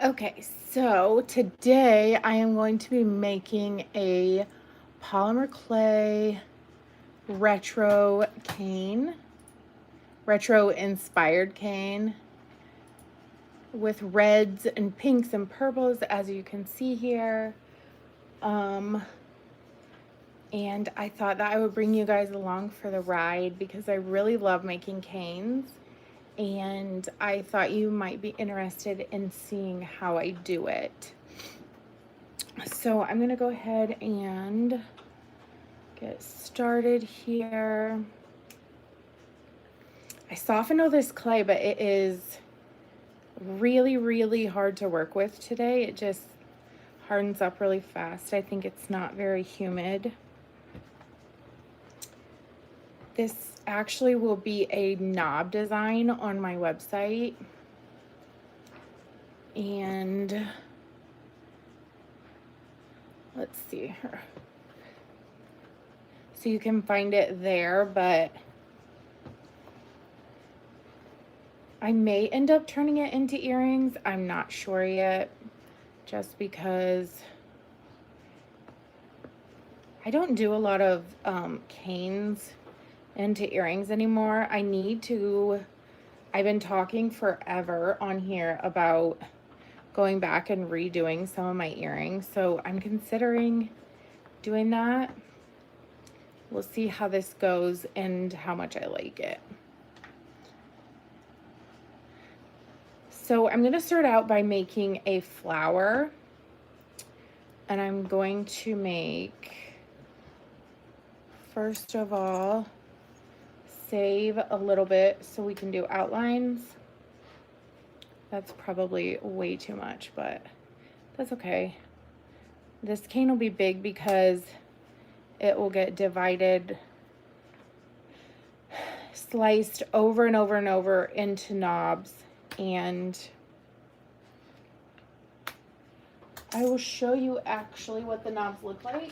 Okay, so today I am going to be making a polymer clay retro cane, retro inspired cane with reds and pinks and purples, as you can see here. And I thought that I would bring you guys along for the ride because I really love making canes. And I thought you might be interested in seeing how I do it. So I'm gonna go ahead and get started here. I softened all this clay, but it is really hard to work with today. It just hardens up really fast. I think it's not very humid. This actually will be a knob design on my website. And let's see here. So you can find it there, but I may end up turning it into earrings. I'm not sure yet, just because I don't do a lot of canes into earrings anymore. I need to. I've been talking forever on here about going back and redoing some of my earrings, so I'm considering doing that. We'll see how this goes and how much I like it. So I'm going to start out by making a flower, and I'm going to make, first of all, save a little bit so we can do outlines. That's probably way too much, but that's okay. This cane will be big because it will get divided, sliced over and over and over into knobs, and I will show you actually what the knobs look like.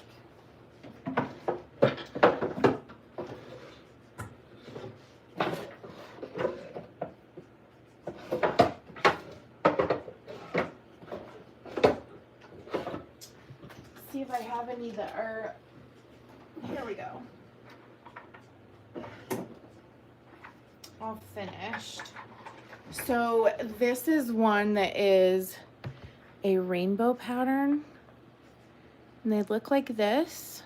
See if I have any that are, here we go, all finished. So this is one that is a rainbow pattern, and they look like this,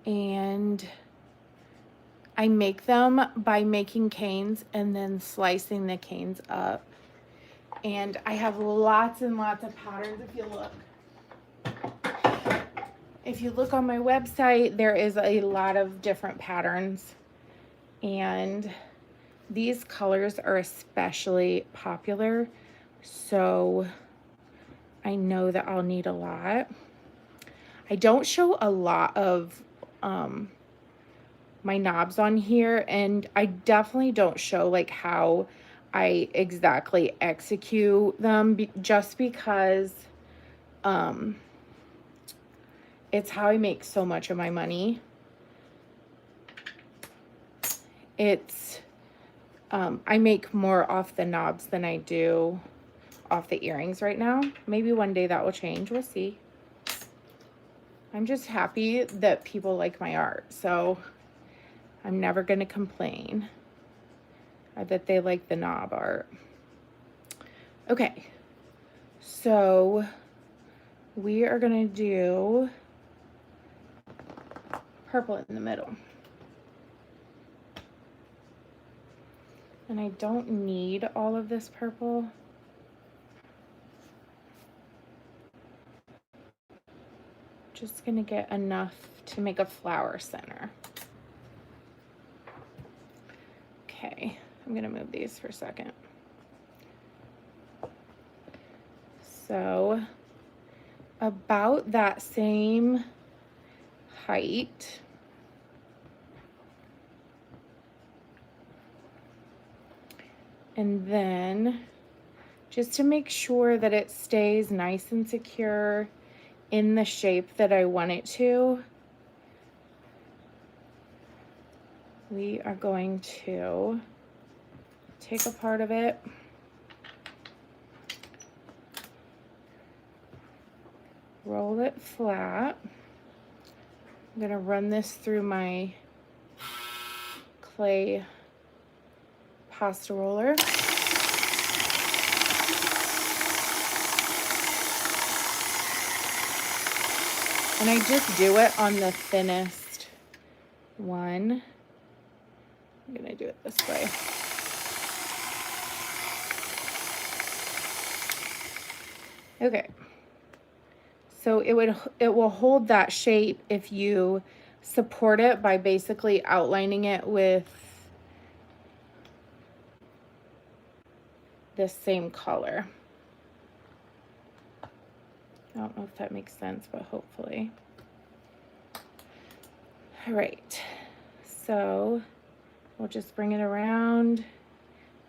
and I make them by making canes and then slicing the canes up. And I have lots and lots of patterns. If you look on my website, there is a lot of different patterns, and these colors are especially popular, so I know that I'll need a lot. I don't show a lot of my knobs on here, and I definitely don't show like how I exactly execute them, just because it's how I make so much of my money. It's I make more off the knobs than I do off the earrings right now. Maybe one day that will change. We'll see. I'm just happy that people like my art, so I'm never going to complain that they like the knob art. Okay, so we are going to do purple in the middle. And I don't need all of this purple. Just gonna get enough to make a flower center. Okay, I'm gonna move these for a second. So about that same height, and then just to make sure that it stays nice and secure in the shape that I want it to, we are going to take a part of it roll it flat. I'm gonna run this through my clay pasta roller. And I just do it on the thinnest one. I'm gonna do it this way. Okay. So it will hold that shape if you support it by basically outlining it with this same color. I don't know if that makes sense, but hopefully. All right, so we'll just bring it around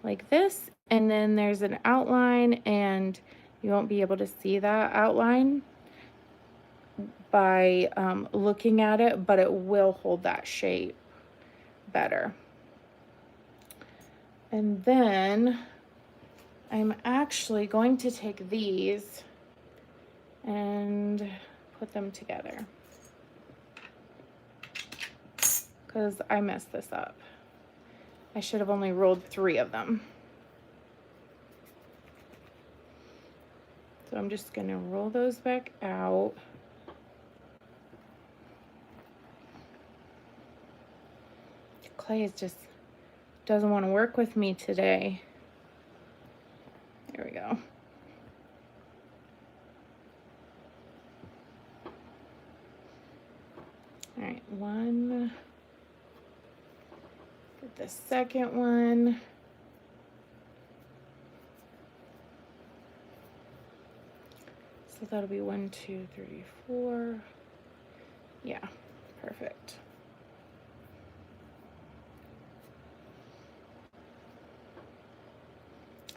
like this, and then there's an outline, and you won't be able to see that outline by looking at it, but it will hold that shape better. And then I'm actually going to take these and put them together because I messed this up. I should have only rolled 3 of them. So I'm just gonna roll those back out. Clay is just doesn't want to work with me today. There we go. All right, one. Get the second one. So that'll be 1, 2, 3, 4. Yeah, perfect.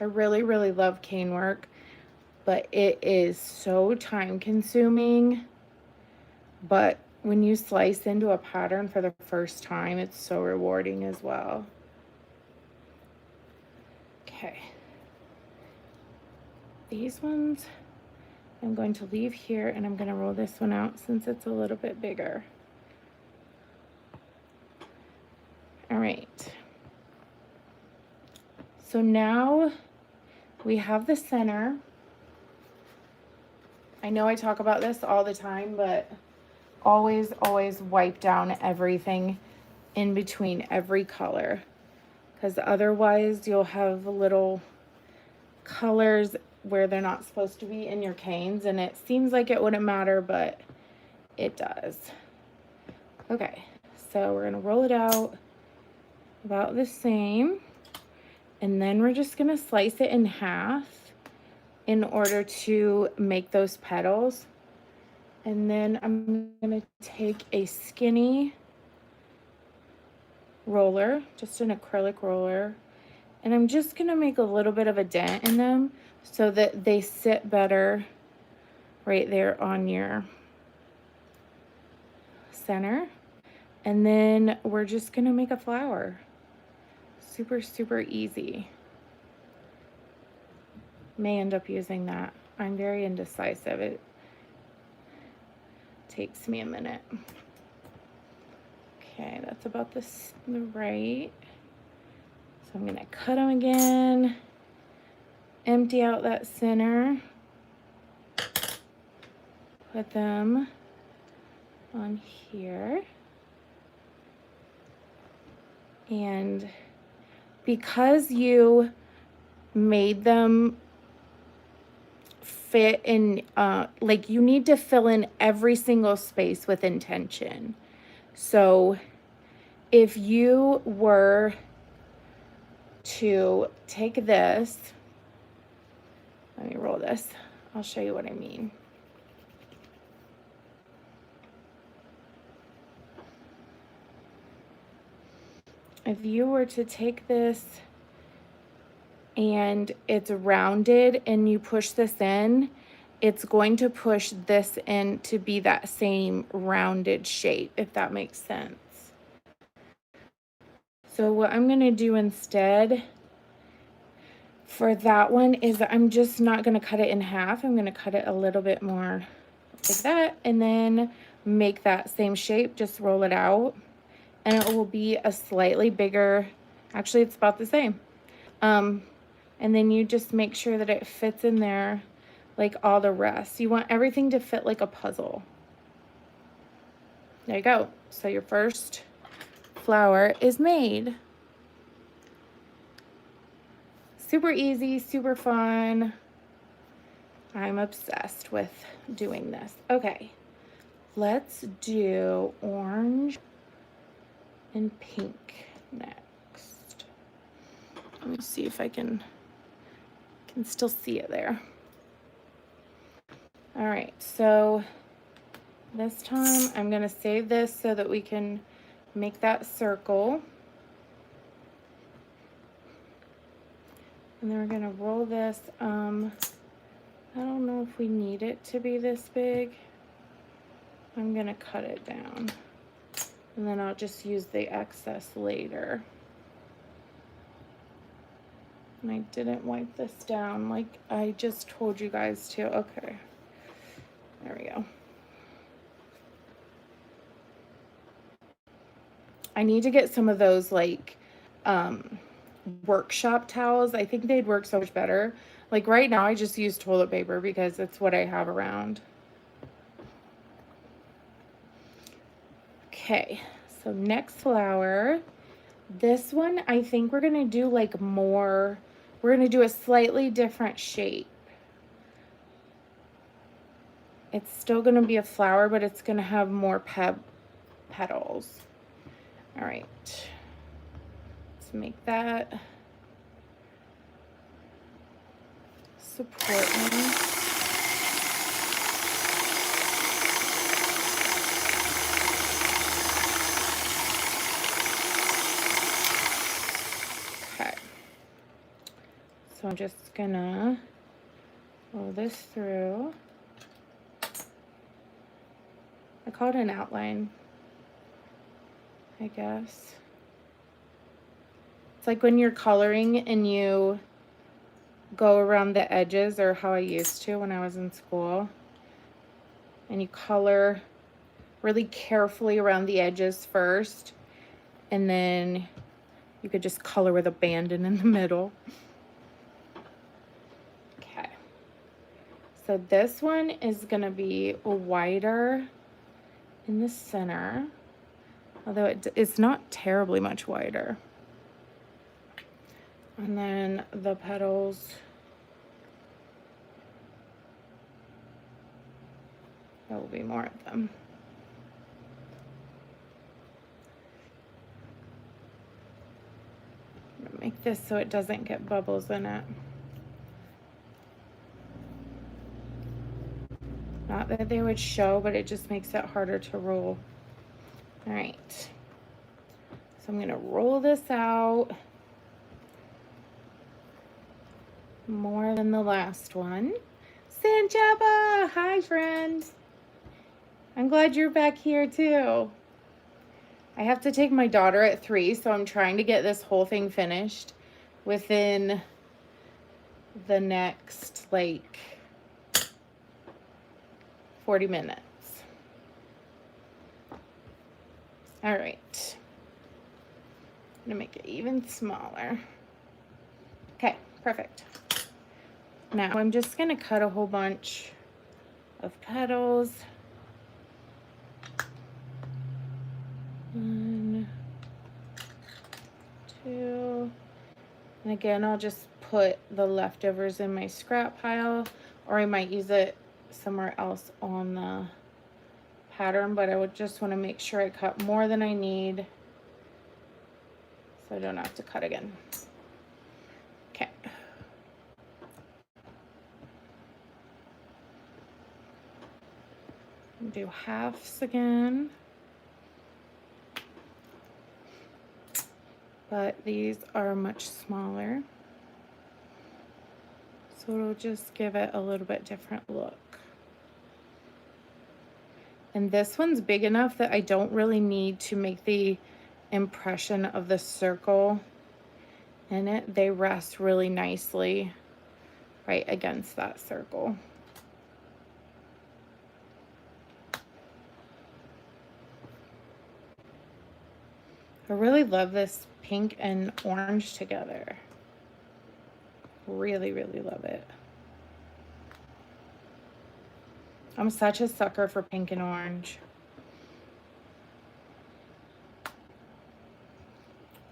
I really, really love cane work, but it is so time consuming. But when you slice into a pattern for the first time, it's so rewarding as well. Okay. These ones I'm going to leave here, and I'm going to roll this one out since it's a little bit bigger. All right. So now we have the center. I know I talk about this all the time, but always, always wipe down everything in between every color, because otherwise you'll have little colors where they're not supposed to be in your canes, and it seems like it wouldn't matter, but it does. Okay, so we're gonna roll it out about the same, and then we're just gonna slice it in half in order to make those petals. And then I'm gonna take a skinny roller, just an acrylic roller, and I'm just gonna make a little bit of a dent in them so that they sit better right there on your center. And then we're just gonna make a flower. Super, super easy. May end up using that. I'm very indecisive. It takes me a minute. Okay, that's about the right. So I'm gonna cut them again, empty out that center, put them on here. And because you made them fit in, like, you need to fill in every single space with intention. So if you were to take this, let me roll this, I'll show you what I mean. If you were to take this and it's rounded and you push this in, it's going to push this in to be that same rounded shape, if that makes sense. So what I'm going to do instead for that one is I'm just not going to cut it in half. I'm going to cut it a little bit more like that, and then make that same shape, just roll it out, and it will be a slightly bigger, actually it's about the same. And then you just make sure that it fits in there like all the rest. You want everything to fit like a puzzle. There you go. So your first flower is made. Super easy, super fun. I'm obsessed with doing this. Okay, let's do orange and pink next. Let me see if I can still see it there. All right, so this time I'm gonna save this so that we can make that circle. And then we're gonna roll this. I don't know if we need it to be this big. I'm gonna cut it down. And then I'll just use the excess later. And I didn't wipe this down like I just told you guys to. Okay, there we go. I need to get some of those like workshop towels. I think they'd work so much better. Like right now I just use toilet paper because it's what I have around. Okay, so next flower. This one I think we're gonna do like more, we're gonna do a slightly different shape. It's still gonna be a flower, but it's gonna have more petals. All right, let's make that support me. Okay, so I'm just gonna roll this through. I call it an outline, I guess. It's like when you're coloring and you go around the edges, or how I used to when I was in school, and you color really carefully around the edges first, and then you could just color with abandon in the middle. Okay, so this one is gonna be wider in the center, although it's not terribly much wider. And then the petals, there will be more of them. I'm gonna make this so it doesn't get bubbles in it. Not that they would show, but it just makes it harder to roll. All right, so I'm gonna roll this out more than the last one. Sanjaba, hi friend. I'm glad you're back here too. I have to take my daughter at 3, so I'm trying to get this whole thing finished within the next like 40 minutes. All right, I'm gonna make it even smaller. Okay, perfect. Now I'm just gonna cut a whole bunch of petals. 1, 2, and again, I'll just put the leftovers in my scrap pile, or I might use it somewhere else on the pattern, but I would just want to make sure I cut more than I need so I don't have to cut again. Okay. Do halves again. But these are much smaller, so it'll just give it a little bit different look. And this one's big enough that I don't really need to make the impression of the circle in it. They rest really nicely right against that circle. I really love this pink and orange together. Really, really love it. I'm such a sucker for pink and orange.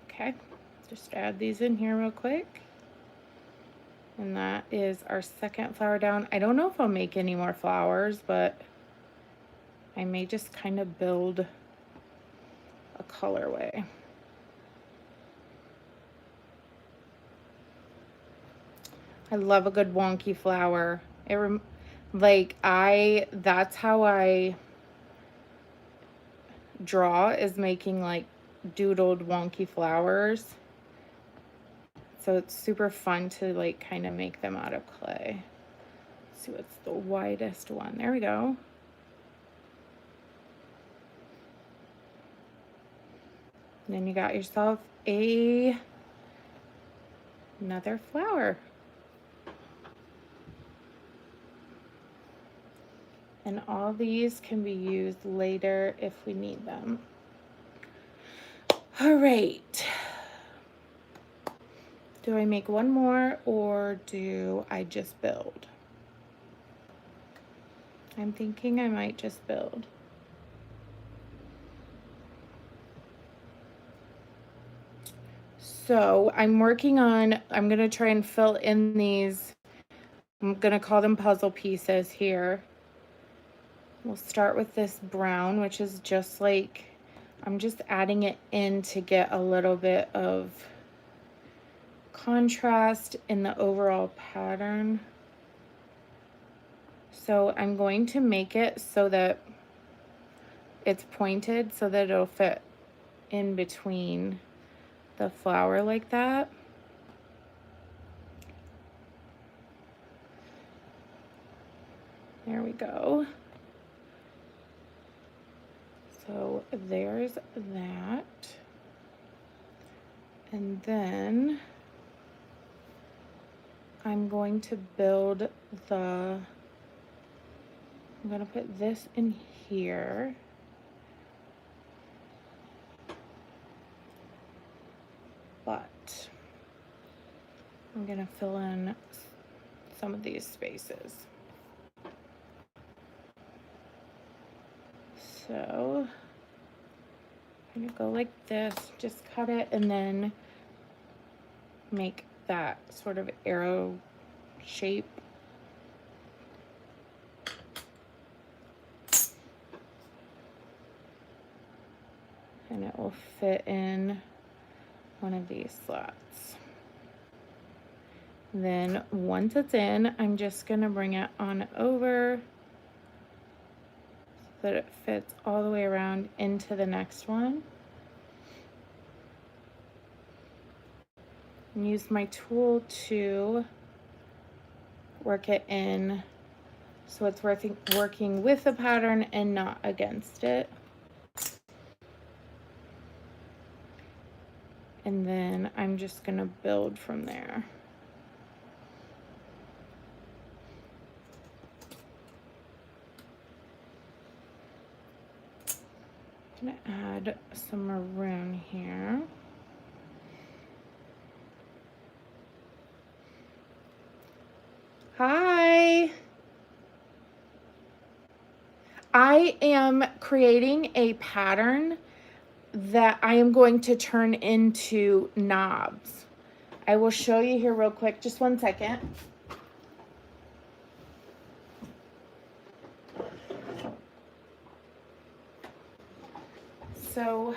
Okay, just add these in here real quick. And that is our second flower down. I don't know if I'll make any more flowers, but I may just kind of build a colorway. I love a good wonky flower. That's how I draw, is making like doodled wonky flowers. So it's super fun to like kind of make them out of clay. Let's see what's the widest one. There we go. And then you got yourself another flower. And all these can be used later if we need them. All right. Do I make one more or do I just build? I'm thinking I might just build. So I'm gonna try and fill in these, I'm gonna call them puzzle pieces here. We'll start with this brown, which is just like, I'm just adding it in to get a little bit of contrast in the overall pattern. So I'm going to make it so that it's pointed so that it'll fit in between the flower like that. There we go. So there's that. And then I'm going to build I'm going to put this in here. But I'm going to fill in some of these spaces. So I'm going to go like this, just cut it and then make that sort of arrow shape. And it will fit in one of these slots. Then once it's in, I'm just going to bring it on over so that it fits all the way around into the next one. And use my tool to work it in so it's working with the pattern and not against it. And then I'm just gonna build from there. I'm gonna add some maroon here. Hi. I am creating a pattern that I am going to turn into knobs. I will show you here real quick, just one second. So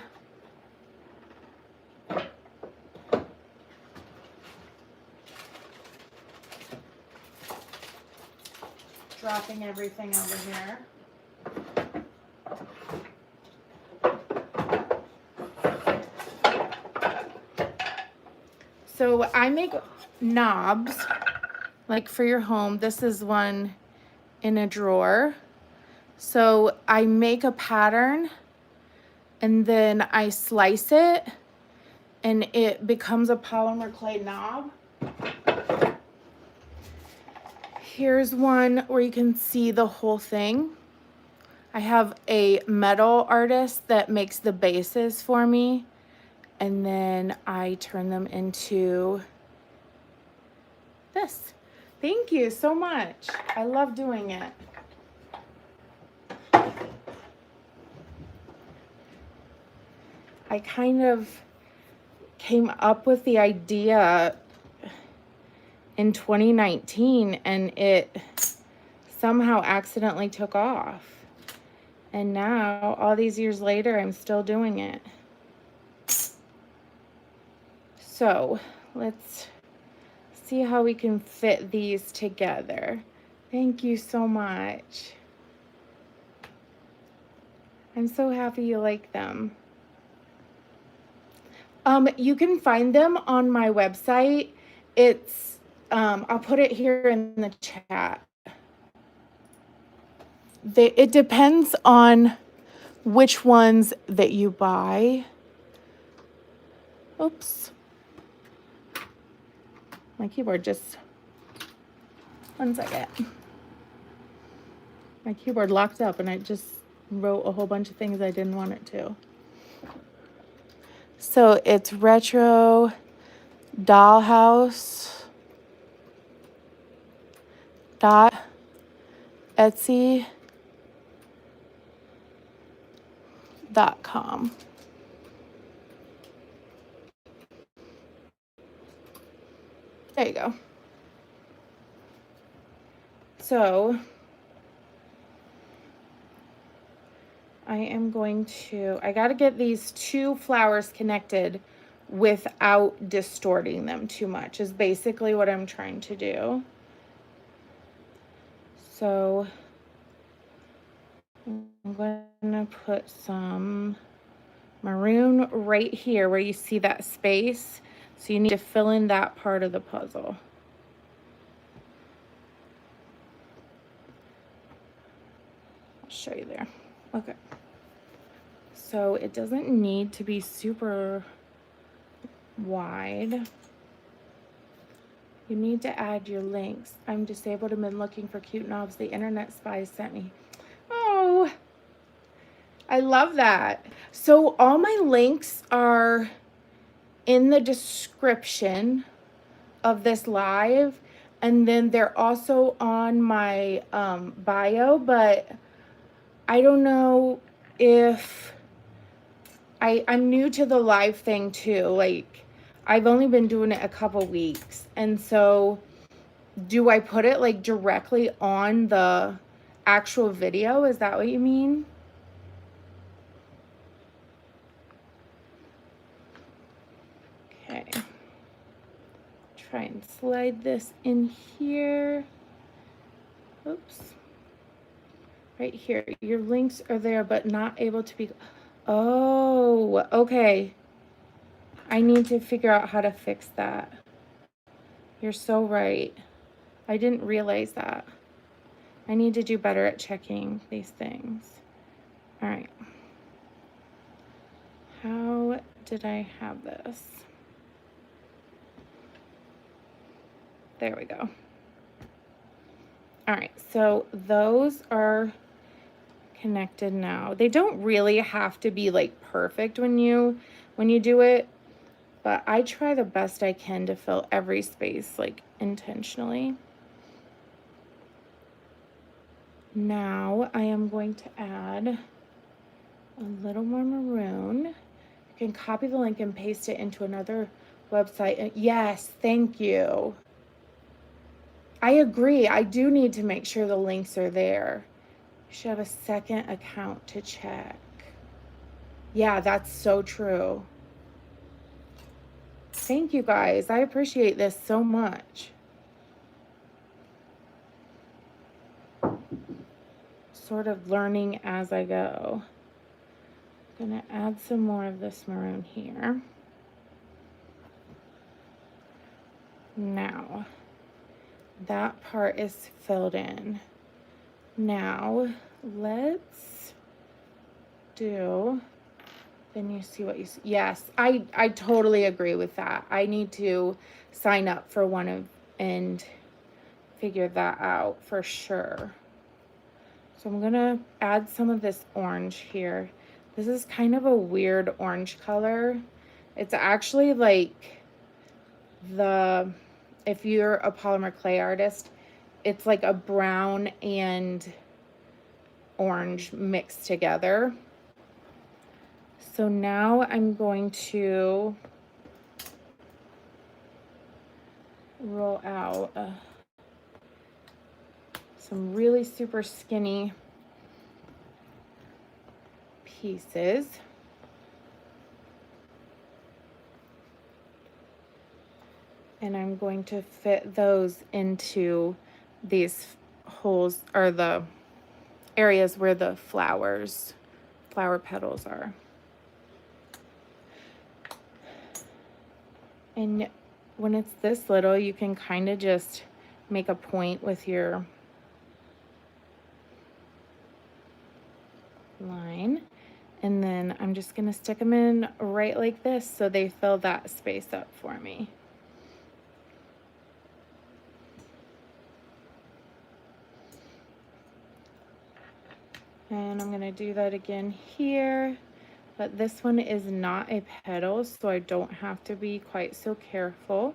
dropping everything over here. So I make knobs, like for your home. This is one in a drawer. So I make a pattern and then I slice it and it becomes a polymer clay knob. Here's one where you can see the whole thing. I have a metal artist that makes the bases for me, and then I turn them into this. Thank you so much. I love doing it. I kind of came up with the idea in 2019 and it somehow accidentally took off. And now, all these years later, I'm still doing it. So, let's see how we can fit these together. Thank you so much. I'm so happy you like them. You can find them on my website. It's, I'll put it here in the chat. It depends on which ones that you buy. Oops. My keyboard just, 1 second. My keyboard locked up and it just wrote a whole bunch of things I didn't want it to. So it's retro dollhouse dot Etsy.com. There you go. So I am going to, I got to get these two flowers connected without distorting them too much is basically what I'm trying to do. So I'm going to put some maroon right here where you see that space. So you need to fill in that part of the puzzle. I'll show you there. Okay. So it doesn't need to be super wide. You need to add your links. I'm disabled and been looking for cute knobs the internet spies sent me. Oh, I love that. So all my links are in the description of this live, and then they're also on my bio, but I don't know if I'm new to the live thing too. Like, I've only been doing it a couple weeks, and so do I put it like directly on the actual video? Is that what you mean? Okay. Try and slide this in here. Oops. Right here. Your links are there, but not able to be. Oh, okay. I need to figure out how to fix that. You're so right. I didn't realize that. I need to do better at checking these things. All right. How did I have this? There we go. All right, so those are connected now. They don't really have to be like perfect when you do it, but I try the best I can to fill every space like intentionally. Now I am going to add a little more maroon. You can copy the link and paste it into another website. Yes, thank you. I agree. I do need to make sure the links are there. You should have a second account to check. Yeah, that's so true. Thank you guys. I appreciate this so much. Sort of learning as I go. I'm gonna add some more of this maroon here. Now, that part is filled in. Now, let's do, then you see what you see. Yes, I totally agree with that. I need to sign up for one of and figure that out for sure. So I'm gonna add some of this orange here. This is kind of a weird orange color. It's actually like if you're a polymer clay artist, it's like a brown and orange mixed together. So now I'm going to roll out some really super skinny pieces. And I'm going to fit those into these holes, or the areas where the flower petals are. And when it's this little, you can kind of just make a point with your line. And then I'm just gonna stick them in right like this so they fill that space up for me. And I'm gonna do that again here, but this one is not a petal, so I don't have to be quite so careful.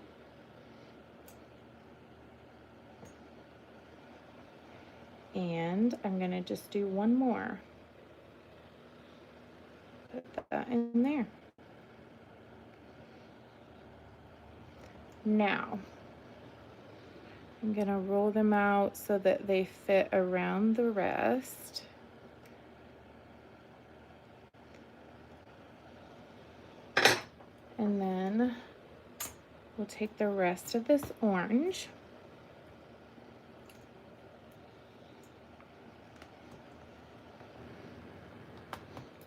And I'm gonna just do one more. Put that in there. Now, I'm gonna roll them out so that they fit around the rest. And then we'll take the rest of this orange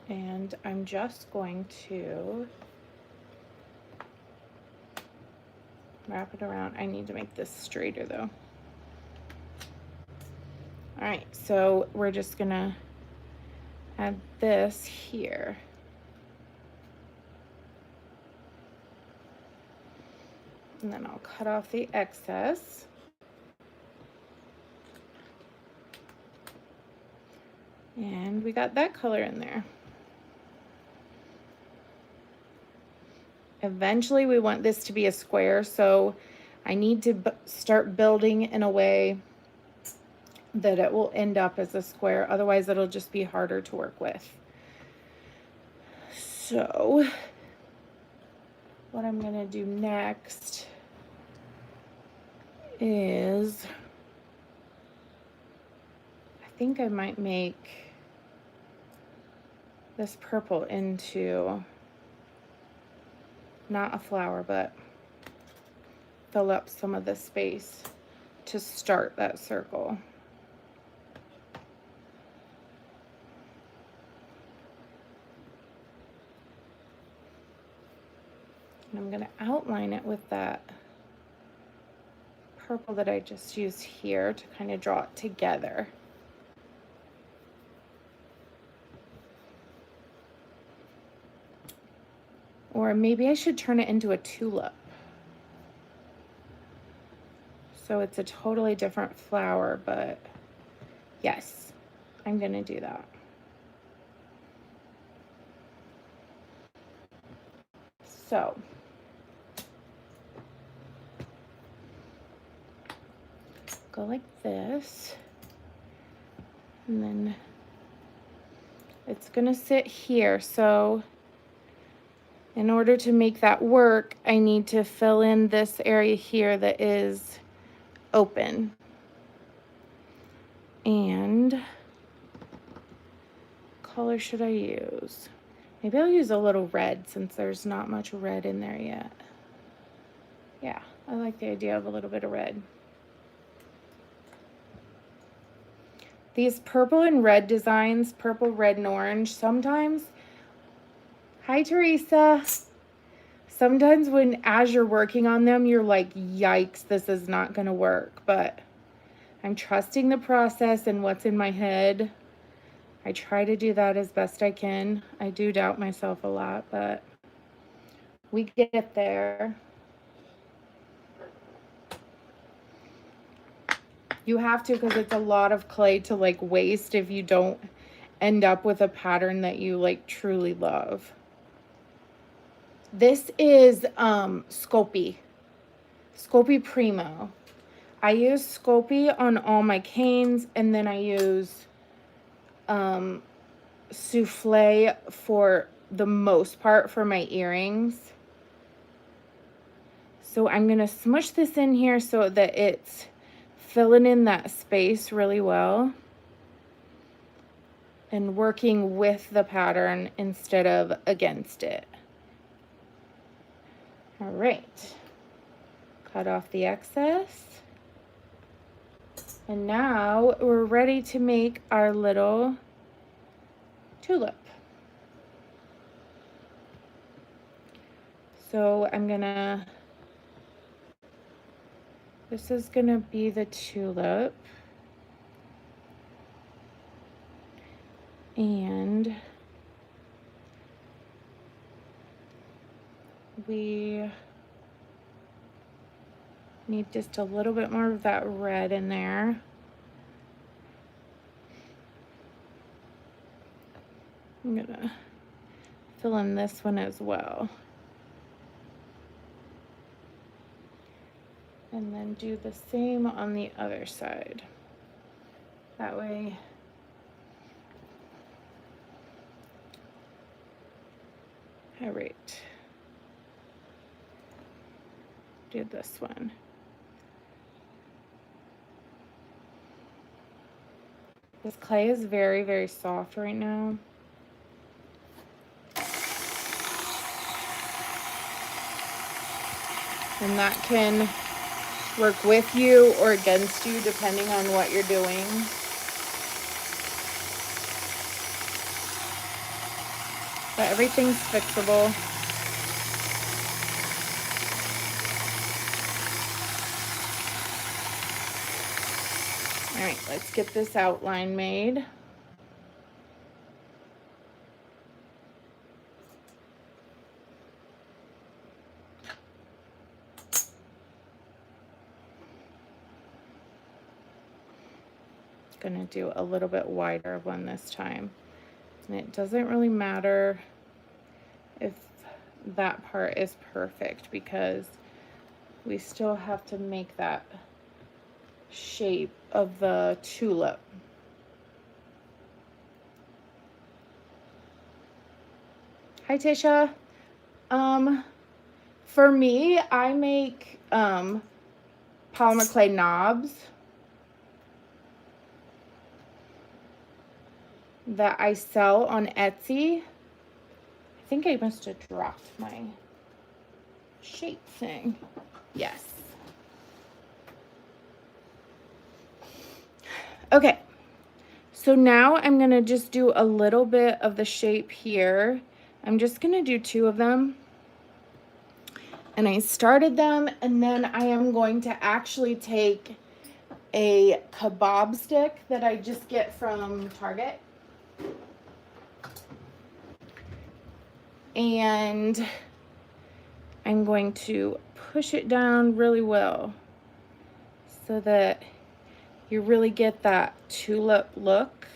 and I'm just going to wrap it around. I need to make this straighter though. All right, so we're just gonna add this here. And then I'll cut off the excess. And we got that color in there. Eventually we want this to be a square, so I need to start building in a way that it will end up as a square. Otherwise it'll just be harder to work with. So what I'm gonna do next is, I think I might make this purple into not a flower, but fill up some of the space to start that circle. And I'm going to outline it with that purple that I just used here to kind of draw it together. Or maybe I should turn it into a tulip. So it's a totally different flower, but yes, I'm going to do that. So go like this, and then it's going to sit here. So in order to make that work, I need to fill in this area here that is open. And what color should I use? Maybe I'll use a little red since there's not much red in there yet. Yeah, I like the idea of a little bit of red. These purple and red designs, purple, red, and orange, sometimes, hi Teresa, sometimes as you're working on them, you're like, yikes, this is not gonna work, but I'm trusting the process and what's in my head. I try to do that as best I can. I do doubt myself a lot, but we get there. You have to, because it's a lot of clay to like waste if you don't end up with a pattern that you like truly love. This is Scopi Primo. I use Scopi on all my canes, and then I use Souffle for the most part for my earrings. So I'm going to smush this in here so that it's filling in that space really well and working with the pattern instead of against it. All right, cut off the excess. And now we're ready to make our little tulip. So this is gonna be the tulip. And we need just a little bit more of that red in there. I'm gonna fill in this one as well. And then do the same on the other side. That way all right, do this one. This clay is very, very soft right now. And that can work with you or against you depending on what you're doing. But everything's fixable. All right, let's get this outline made. Gonna do a little bit wider one this time. And it doesn't really matter if that part is perfect because we still have to make that shape of the tulip. Hi, Tisha. For me, I make polymer clay knobs that I sell on Etsy. I think I must have dropped my shape thing. Yes. Okay, so now I'm gonna just do a little bit of the shape here. I'm just gonna do 2 of them. And I started them, and then I am going to actually take a kebab stick that I just get from Target. And I'm going to push it down really well so that you really get that tulip look.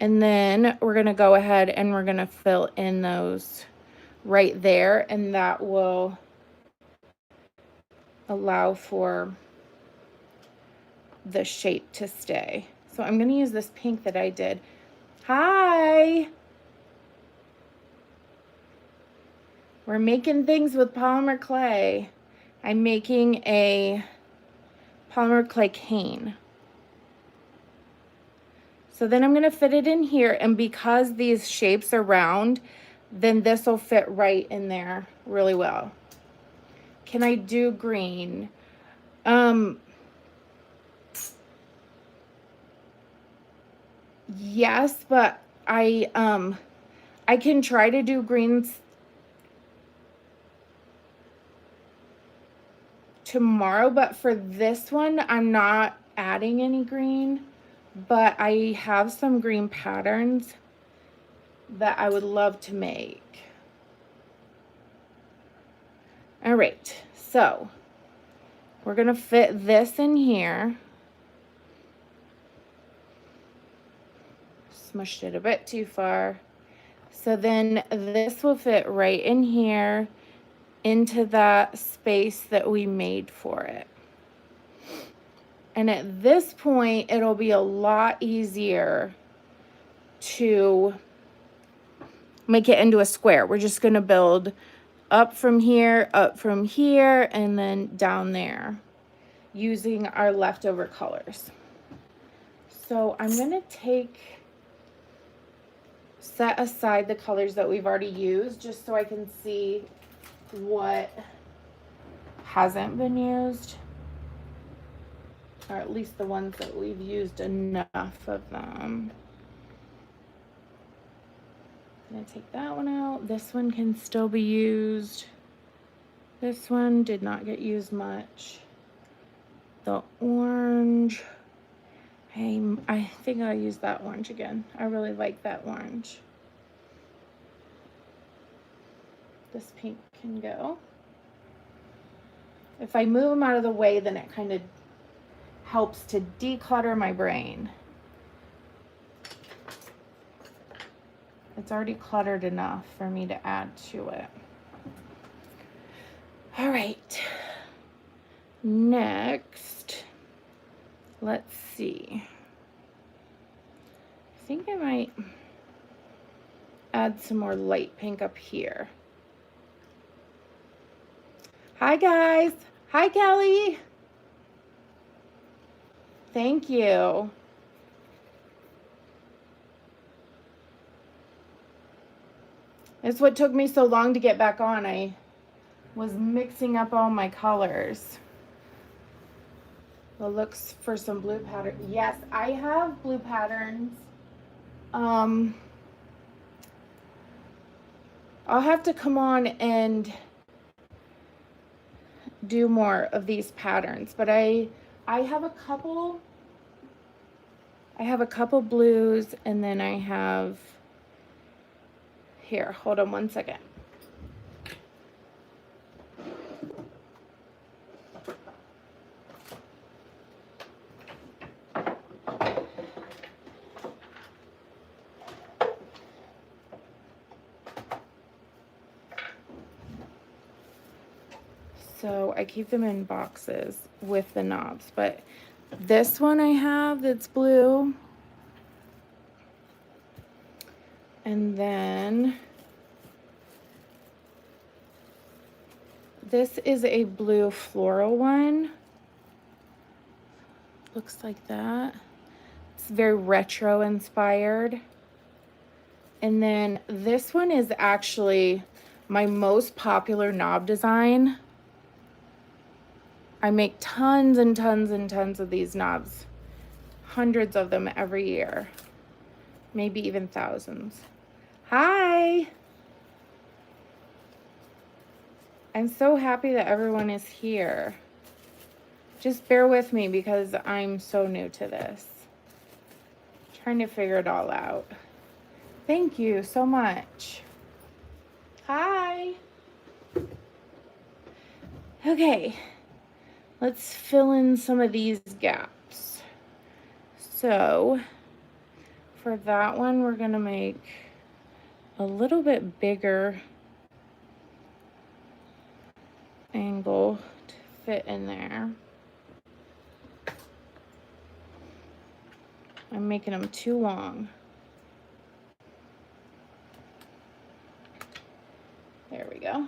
And then we're gonna go ahead and we're gonna fill in those right there, and that will allow for the shape to stay. So I'm gonna use this pink that I did. Hi! We're making things with polymer clay. I'm making a polymer clay cane. So then I'm gonna fit it in here, and because these shapes are round, then this will fit right in there really well. Can I do green? Yes, but I can try to do greens tomorrow, but for this one, I'm not adding any green, but I have some green patterns that I would love to make. All right, so we're gonna fit this in here. smushed it a bit too far. So then this will fit right in here into that space that we made for it. And at this point, it'll be a lot easier to make it into a square. We're just going to build up from here, and then down there using our leftover colors. So I'm going to set aside the colors that we've already used just so I can see what hasn't been used, or at least the ones that we've used enough of them. I'm gonna take that one out. This one can still be used. This one did not get used much. The orange, I think I'll use that orange again. I really like that orange. This pink can go. If I move them out of the way, then it kind of helps to declutter my brain. It's already cluttered enough for me to add to it. All right. Next, let's see. I think I might add some more light pink up here. Hi guys. Hi Kelly. Thank you. It's what took me so long to get back on. I was mixing up all my colors. Well, looks for some blue pattern. Yes, I have blue patterns. I'll have to come on and do more of these patterns, but I have a couple blues, and then I have, here, hold on one second. So I keep them in boxes with the knobs, but this one I have that's blue. And then this is a blue floral one. Looks like that. It's very retro inspired. And then this one is actually my most popular knob design. I make tons and tons and tons of these knobs, hundreds of them every year, maybe even thousands. Hi. I'm so happy that everyone is here. Just bear with me because I'm so new to this. Trying to figure it all out. Thank you so much. Hi. Okay. Let's fill in some of these gaps. So for that one, we're gonna make a little bit bigger angle to fit in there. I'm making them too long. There we go.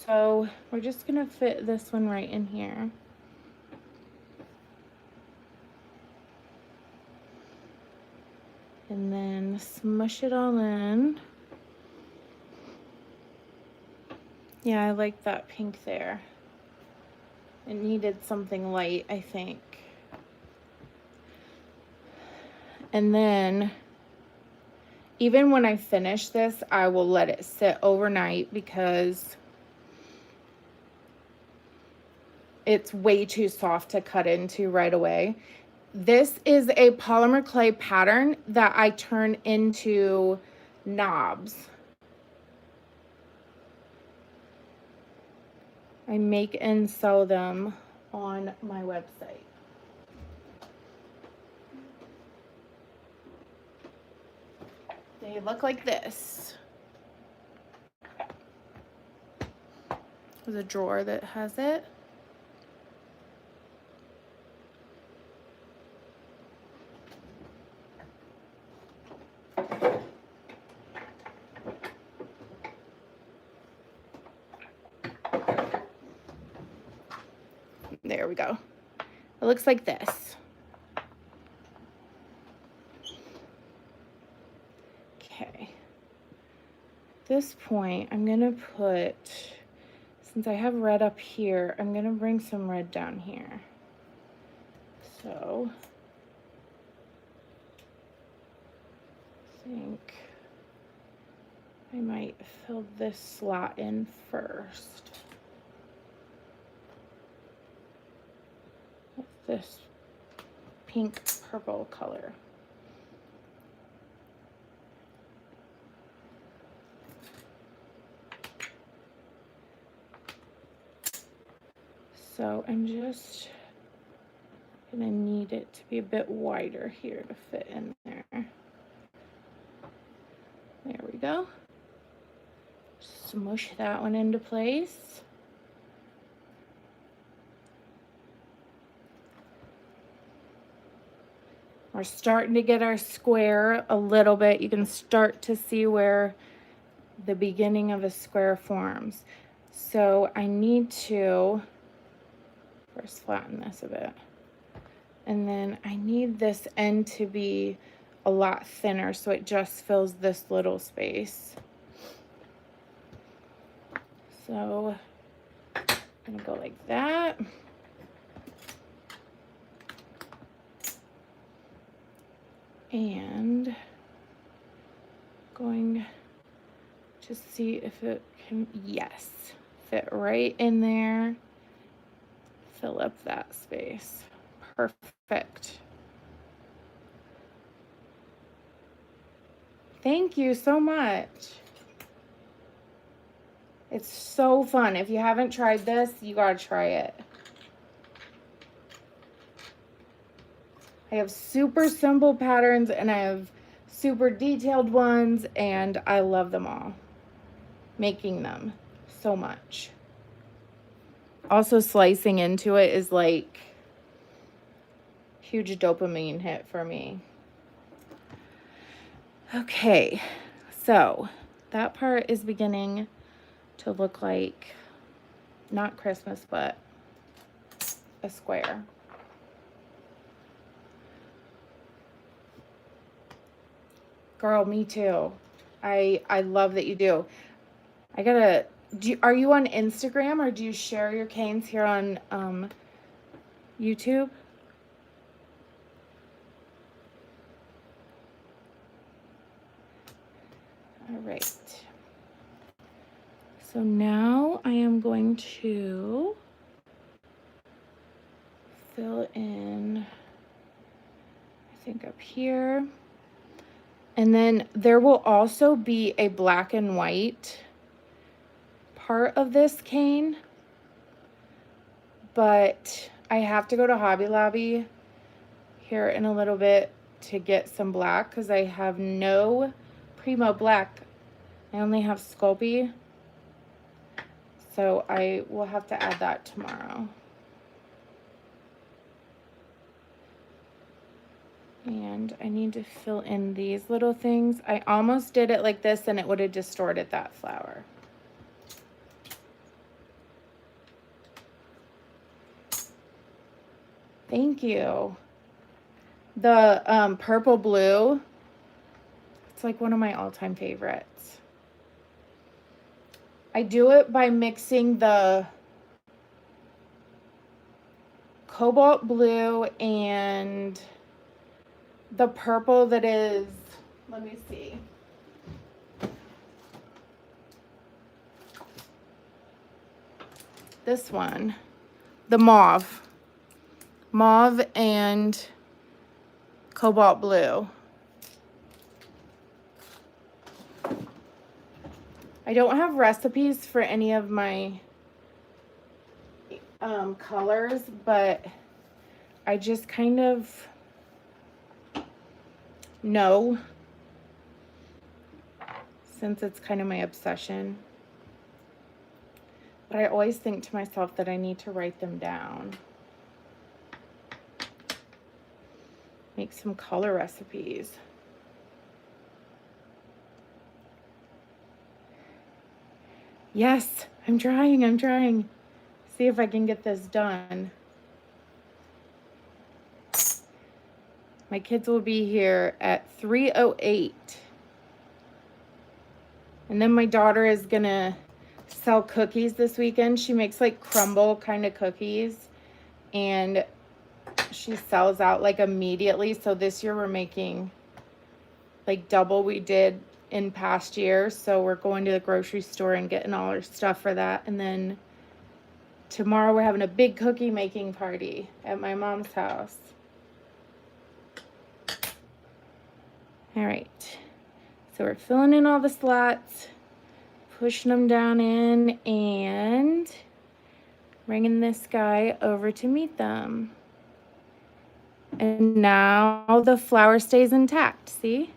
So we're just gonna fit this one right in here. And then smush it all in. Yeah, I like that pink there. It needed something light, I think. And then even when I finish this, I will let it sit overnight because it's way too soft to cut into right away. This is a polymer clay pattern that I turn into knobs. I make and sell them on my website. They look like this. There's a drawer that has it. There we go. It looks like this. Okay. At this point, I'm gonna put, since I have red up here, I'm gonna bring some red down here. So, I think I might fill this slot in first with this pink purple color. So I'm just gonna need it to be a bit wider here to fit in there. There we go. Smush that one into place. We're starting to get our square a little bit. You can start to see where the beginning of a square forms. So I need to first flatten this a bit. And then I need this end to be a lot thinner so it just fills this little space. So I'm gonna go like that. And going to see if it can, yes, fit right in there. Fill up that space. Perfect. Thank you so much. It's so fun. If you haven't tried this, you gotta try it. I have super simple patterns and I have super detailed ones, and I love them all. Making them so much. Also, slicing into it is like huge dopamine hit for me. Okay, so that part is beginning to look like not Christmas, but a square. Girl, me too. I love that you do. I gotta, are you on Instagram or do you share your canes here on YouTube? All right. So now I am going to fill in, I think up here. And then there will also be a black and white part of this cane, but I have to go to Hobby Lobby here in a little bit to get some black because I have no Primo black. I only have Sculpey, so I will have to add that tomorrow. And I need to fill in these little things. I almost did it like this and it would have distorted that flower. Thank you. The purple blue, it's like one of my all-time favorites. I do it by mixing the cobalt blue and the purple that is, let me see. This one, the mauve and cobalt blue. I don't have recipes for any of my colors, but I just kind of know since it's kind of my obsession. But I always think to myself that I need to write them down. Make some color recipes. Yes, I'm trying. See if I can get this done. My kids will be here at 3:08. And then my daughter is gonna sell cookies this weekend. She makes like crumble kind of cookies, and she sells out like immediately. So this year we're making like double we did in past years. So we're going to the grocery store and getting all our stuff for that. And then tomorrow we're having a big cookie making party at my mom's house. All right, so we're filling in all the slots, pushing them down in, and bringing this guy over to meet them. And now the flower stays intact, see?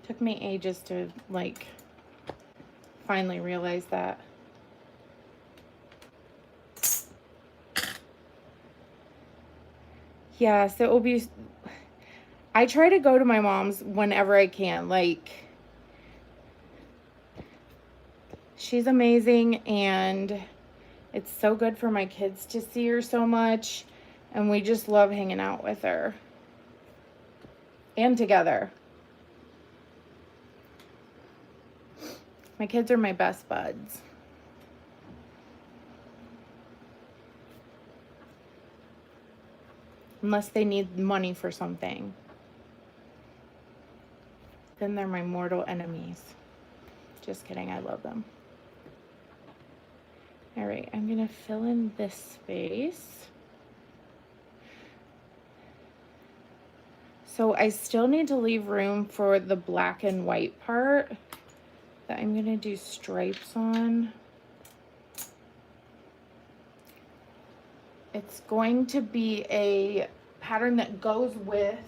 Took me ages to like finally realize that. Yeah, so it will be, I try to go to my mom's whenever I can. Like, she's amazing, and it's so good for my kids to see her so much, and we just love hanging out with her and together. My kids are my best buds. Unless they need money for something. Then they're my mortal enemies. Just kidding, I love them. All right, I'm gonna fill in this space. So I still need to leave room for the black and white part that I'm gonna do stripes on. It's going to be a pattern that goes with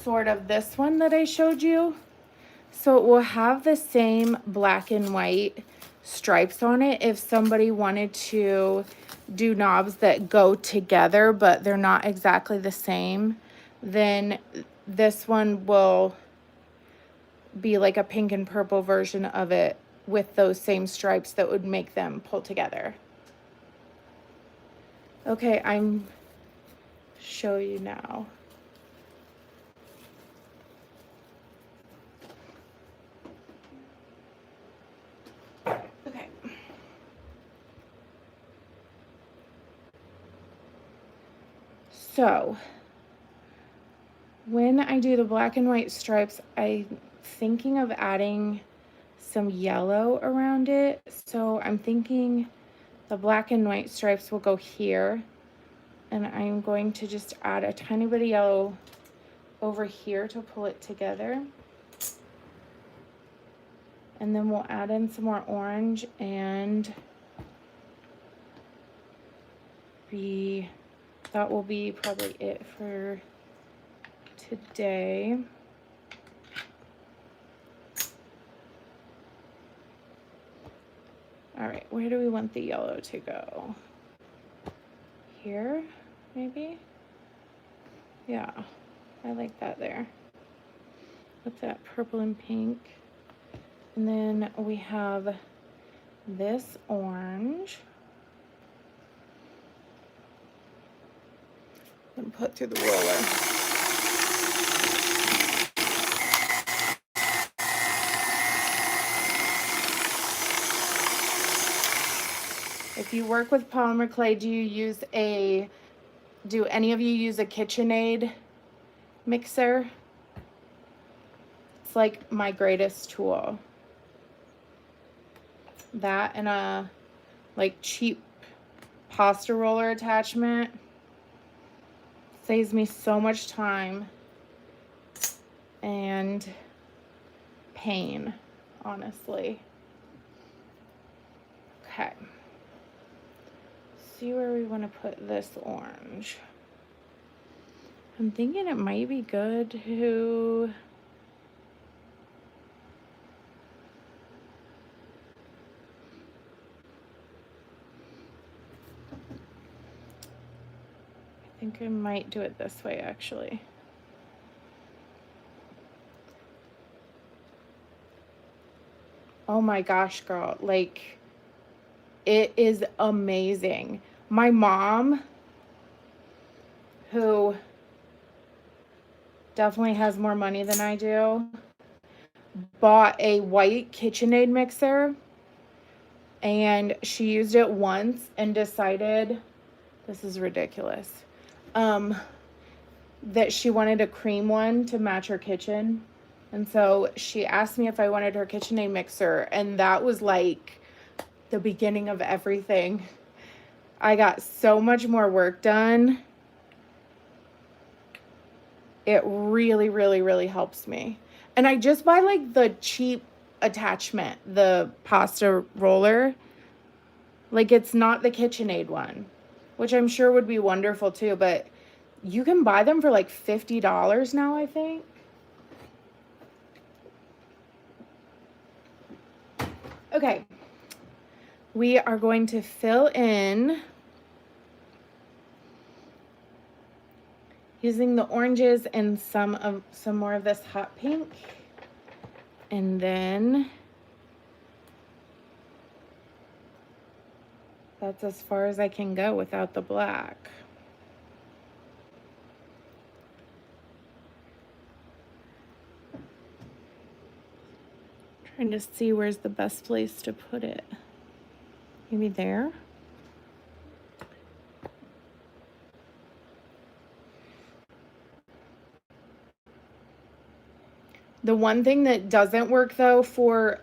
sort of this one that I showed you. So it will have the same black and white stripes on it if somebody wanted to do knobs that go together but they're not exactly the same. Then this one will be like a pink and purple version of it with those same stripes that would make them pull together. Okay, I'm show you now. Okay. So when I do the black and white stripes, I'm thinking of adding some yellow around it. So I'm thinking the black and white stripes will go here, and I'm going to just add a tiny bit of yellow over here to pull it together. And then we'll add in some more orange, and that will be probably it for today. All right, where do we want the yellow to go? Here, maybe? Yeah, I like that there. With that purple and pink. And then we have this orange. And put through the roller. If you work with polymer clay, do any of you use a KitchenAid mixer? It's like my greatest tool. That and a like cheap pasta roller attachment saves me so much time and pain, honestly. Okay. see where we want to put this orange. I'm thinking it might be good to I think I might do it this way actually. Oh my gosh, girl, like it is amazing. My mom, who definitely has more money than I do, bought a white KitchenAid mixer, and she used it once and decided, this is ridiculous, that she wanted a cream one to match her kitchen. And so she asked me if I wanted her KitchenAid mixer, and that was like the beginning of everything. I got so much more work done. It really, really, really helps me. And I just buy like the cheap attachment, the pasta roller. Like it's not the KitchenAid one, which I'm sure would be wonderful too, but you can buy them for like $50 now, I think. Okay. We are going to fill in using the oranges and some more of this hot pink. And then that's as far as I can go without the black. Trying to see where's the best place to put it. Maybe there. The one thing that doesn't work though for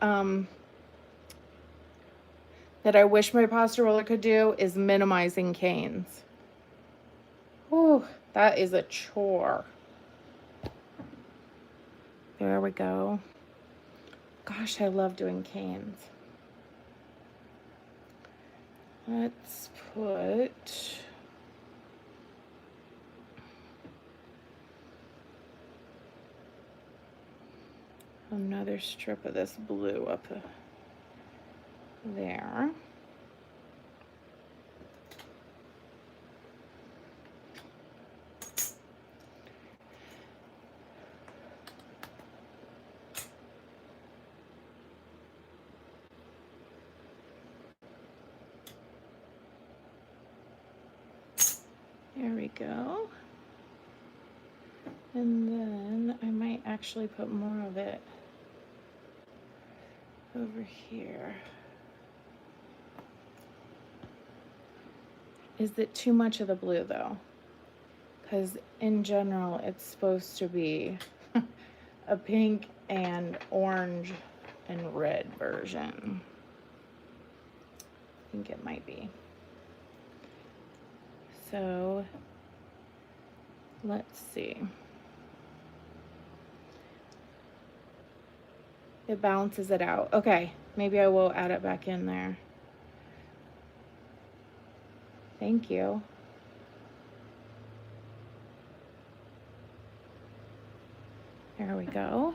that I wish my pasta roller could do is minimizing canes. Oh, that is a chore. There we go. Gosh, I love doing canes. Let's put another strip of this blue up there. There we go. And then I might actually put more of it over here. Is it too much of the blue though? Because in general, it's supposed to be a pink and orange and red version. I think it might be. So let's see. It balances it out. Okay, maybe I will add it back in there. Thank you. There we go.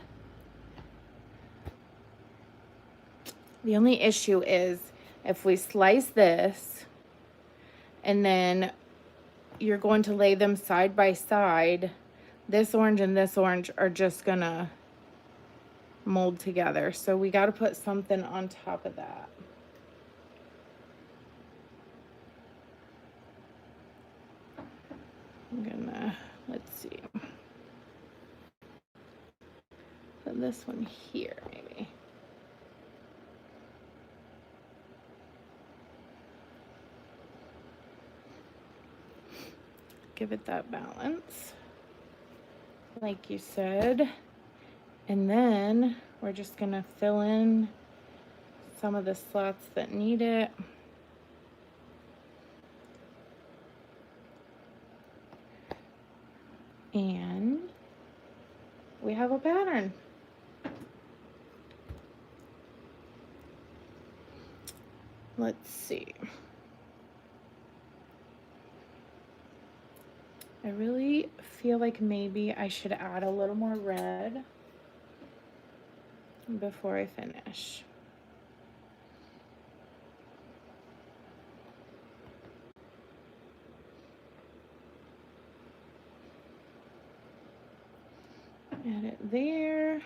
The only issue is if we slice this and then you're going to lay them side by side, this orange and this orange are just gonna mold together. So we got to put something on top of that. I'm gonna, let's see, put this one here maybe. Give it that balance, like you said. And then we're just gonna fill in some of the slots that need it. And we have a pattern. Let's see. I really feel like maybe I should add a little more red before I finish. Add it there.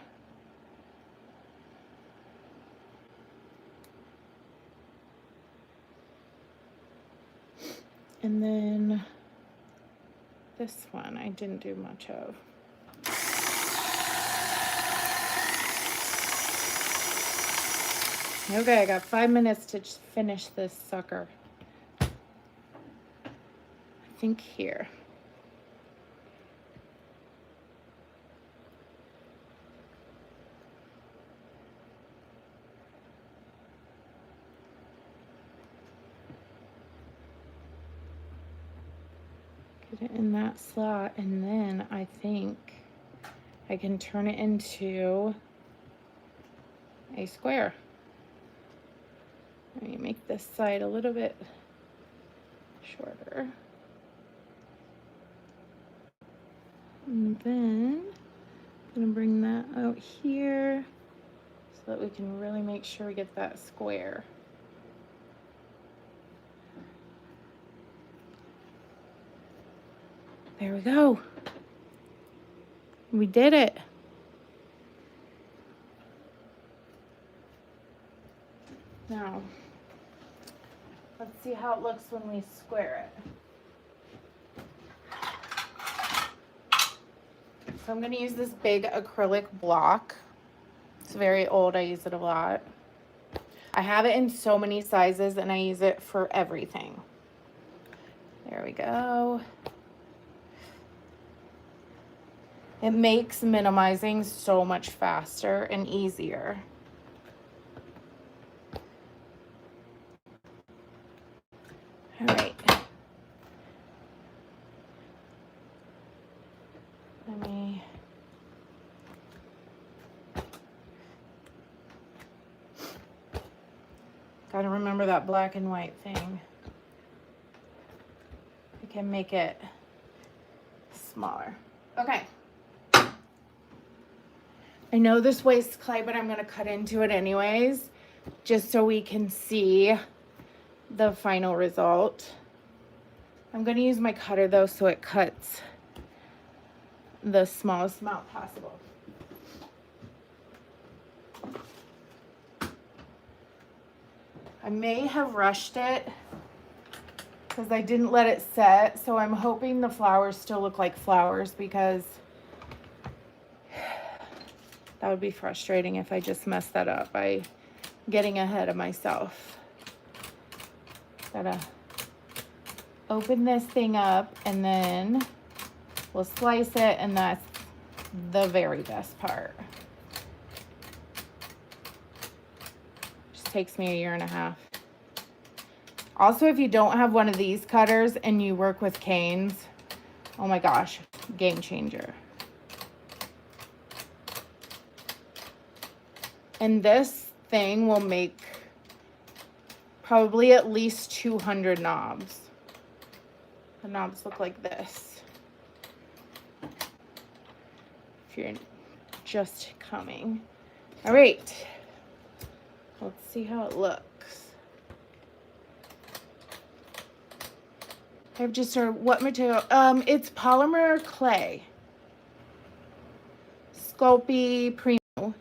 And then this one I didn't do much of. Okay, I got 5 minutes to finish this sucker. I think here. Get it in that slot, and then I think I can turn it into a square. Let me make this side a little bit shorter. And then I'm gonna bring that out here so that we can really make sure we get that square. There we go. We did it. Now, let's see how it looks when we square it. So I'm going to use this big acrylic block. It's very old. I use it a lot. I have it in so many sizes and I use it for everything. There we go. It makes minimizing so much faster and easier. All right. Let me gotta remember that black and white thing. I can make it smaller. Okay. I know this wastes clay, but I'm gonna cut into it anyways, just so we can see the final result. I'm gonna use my cutter though, so it cuts the smallest amount possible. I may have rushed it because I didn't let it set, so I'm hoping the flowers still look like flowers, because that would be frustrating if I just messed that up by getting ahead of myself. Gotta open this thing up and then we'll slice it, and that's the very best part. Just takes me 1.5 years. Also, if you don't have one of these cutters and you work with canes, oh my gosh, game changer. And this thing will make probably at least 200 knobs. The knobs look like this. If you're just coming. All right, let's see how it looks. I've just started, what material? It's polymer clay. Sculpey Primo,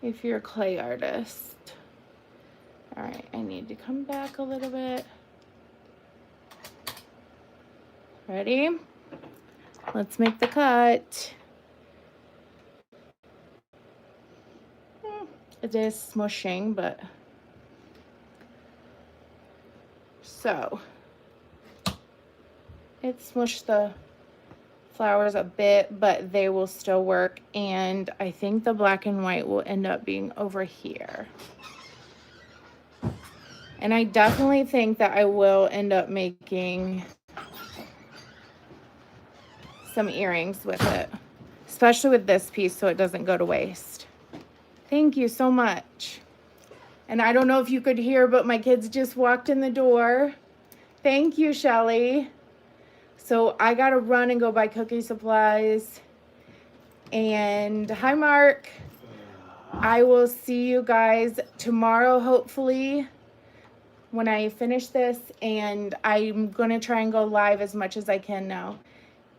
if you're a clay artist. All right, I need to come back a little bit. Ready? Let's make the cut. It is smushing, but so it smushed the flowers a bit, but they will still work. And I think the black and white will end up being over here. And I definitely think that I will end up making some earrings with it, especially with this piece, so it doesn't go to waste. Thank you so much. And I don't know if you could hear, but my kids just walked in the door. Thank you, Shelly. So I gotta run and go buy cookie supplies. And hi, Mark. I will see you guys tomorrow, hopefully, when I finish this. And I'm gonna try and go live as much as I can now.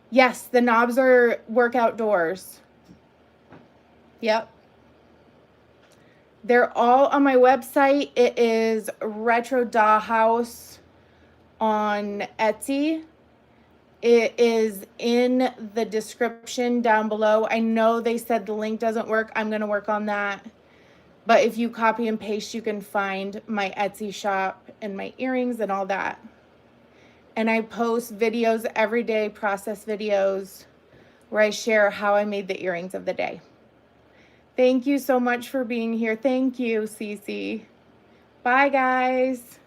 Yes, the knobs work outdoors. Yep. They're all on my website. It is Retro Dollhouse on Etsy. It is in the description down below. I know they said the link doesn't work. I'm going to work on that. But if you copy and paste, you can find my Etsy shop and my earrings and all that. And I post videos every day, process videos, where I share how I made the earrings of the day. Thank you so much for being here. Thank you, Cece. Bye, guys.